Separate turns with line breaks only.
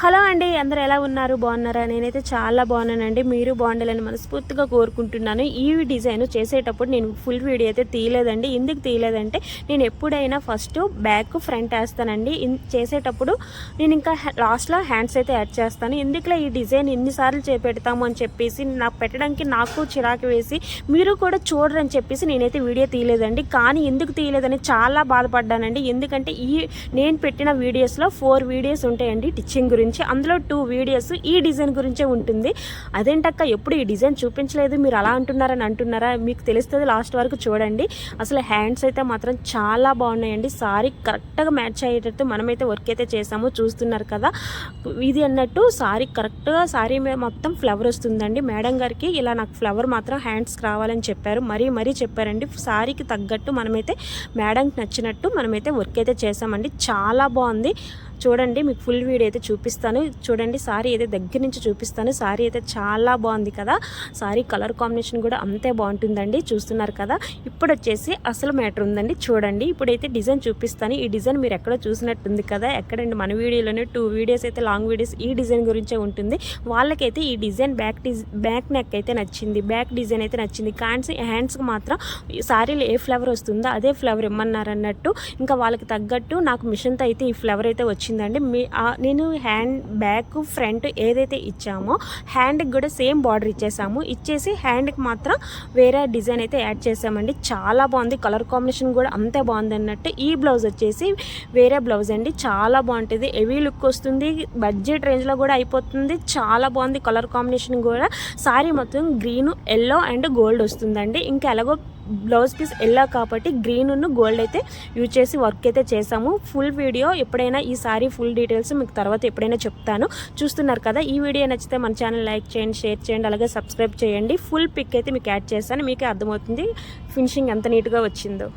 Hello అండి, అందరూ ఎలా ఉన్నారు? బాగున్నారా? నేనైతే చాలా బాగున్నానండి. మీరు బాగుండాలని మనస్ఫూర్తిగా కోరుకుంటున్నాను. ఈ డిజైన్ చేసేటప్పుడు నేను ఫుల్ వీడియో అయితే తీయలేదండి. ఎందుకు తీయలేదంటే నేను ఎప్పుడైనా ఫస్ట్ బ్యాక్ ఫ్రంట్ వేస్తానండి. చేసేటప్పుడు నేను ఇంకా లాస్ట్లో హ్యాండ్స్ అయితే యాడ్ చేస్తాను. ఎందుకులా ఈ డిజైన్ ఎన్నిసార్లు పెడతాము అని చెప్పేసి నాకు పెట్టడానికి నాకు చిరాకు వేసి మీరు కూడా చూడరని చెప్పేసి నేనైతే వీడియో తీయలేదండి. కానీ ఎందుకు తీయలేదని చాలా బాధపడ్డానండి. ఎందుకంటే నేను పెట్టిన వీడియోస్లో 4 వీడియోస్ ఉంటాయండి టిచ్చింగ్ గురించి. అందులో 2 వీడియోస్ ఈ డిజైన్ గురించే ఉంటుంది. అదేంటక్క ఎప్పుడు ఈ డిజైన్ చూపించలేదు, మీరు అలా అంటున్నారా? మీకు తెలుస్తుంది, లాస్ట్ వరకు చూడండి. అసలు హ్యాండ్స్ అయితే మాత్రం చాలా బాగున్నాయండి. సారీ కరెక్ట్గా మ్యాచ్ అయ్యేటట్టు మనమైతే వర్క్ అయితే చేసాము, చూస్తున్నారు కదా. ఇది అన్నట్టు సారీ కరెక్ట్గా సారీ మొత్తం ఫ్లవర్ వస్తుందండి. మేడం గారికి ఇలా నాకు ఫ్లవర్ మాత్రం హ్యాండ్స్కి రావాలని చెప్పారు, మరీ చెప్పారండి. సారీకి తగ్గట్టు మనమైతే మేడంకి నచ్చినట్టు మనమైతే వర్క్ అయితే చేసామండి. చాలా బాగుంది. చూడండి, మీకు ఫుల్ వీడియో అయితే చూపిస్తాను. చూడండి, సారీ అయితే దగ్గర నుంచి చూపిస్తాను. సారీ అయితే చాలా బాగుంది కదా. సారీ కలర్ కాంబినేషన్ కూడా అంతే బాగుంటుందండి, చూస్తున్నారు కదా. ఇప్పుడు వచ్చేసి అసలు మ్యాటర్ ఉందండి. చూడండి, ఇప్పుడైతే డిజైన్ చూపిస్తాను. ఈ డిజైన్ మీరు ఎక్కడో చూసినట్టుంది కదా. ఎక్కడండి, మన వీడియోలోనే 2 వీడియోస్ అయితే లాంగ్ వీడియోస్ ఈ డిజైన్ గురించే ఉంటుంది. వాళ్ళకైతే ఈ డిజైన్ బ్యాక్ నెక్ అయితే నచ్చింది, బ్యాక్ డిజైన్ అయితే నచ్చింది. కానీ హ్యాండ్స్కి మాత్రం సారీలో ఏ ఫ్లవర్ వస్తుందో అదే ఫ్లవర్ ఇమ్మన్నారు అన్నట్టు. ఇంకా వాళ్ళకి తగ్గట్టు నాకు మిషన్తో అయితే ఈ ఫ్లవర్ అయితే వచ్చిందండి. నేను హ్యాండ్ బ్యాక్ ఫ్రంట్ ఏదైతే ఇచ్చామో హ్యాండ్కి కూడా సేమ్ బార్డర్ ఇచ్చేసి హ్యాండ్కి మాత్రం వేరే డిజైన్ అయితే యాడ్ చేసామండి. చాలా బాగుంది. కలర్ కాంబినేషన్ కూడా అంతే బాగుంది అన్నట్టు. ఈ బ్లౌజ్ వచ్చేసి వేరే బ్లౌజ్ అండి. చాలా బాగుంటుంది, హెవీ లుక్ వస్తుంది, బడ్జెట్ రేంజ్లో కూడా అయిపోతుంది. చాలా బాగుంది. కలర్ కాంబినేషన్ కూడా సారీ మొత్తం గ్రీన్, ఎల్లో అండ్ గోల్డ్ వస్తుందండి. ఇంకా ఎలాగో బ్లౌజ్ పీస్ ఎల్లో కాబట్టి గ్రీన్ గోల్డ్ అయితే యూజ్ చేసి వర్క్ అయితే చేసాము. ఫుల్ వీడియో ఎప్పుడైనా ఈ సారీ ఫుల్ డీటెయిల్స్ మీకు తర్వాత ఎప్పుడైనా చెప్తాను. చూస్తున్నారు కదా. ఈ వీడియో నచ్చితే మన ఛానల్ లైక్ చేయండి, షేర్ చేయండి, అలాగే సబ్స్క్రైబ్ చేయండి. ఫుల్ పిక్ అయితే మీకు యాడ్ చేస్తాను, మీకే అర్థమవుతుంది ఫినిషింగ్ ఎంత నీట్గా వచ్చిందో.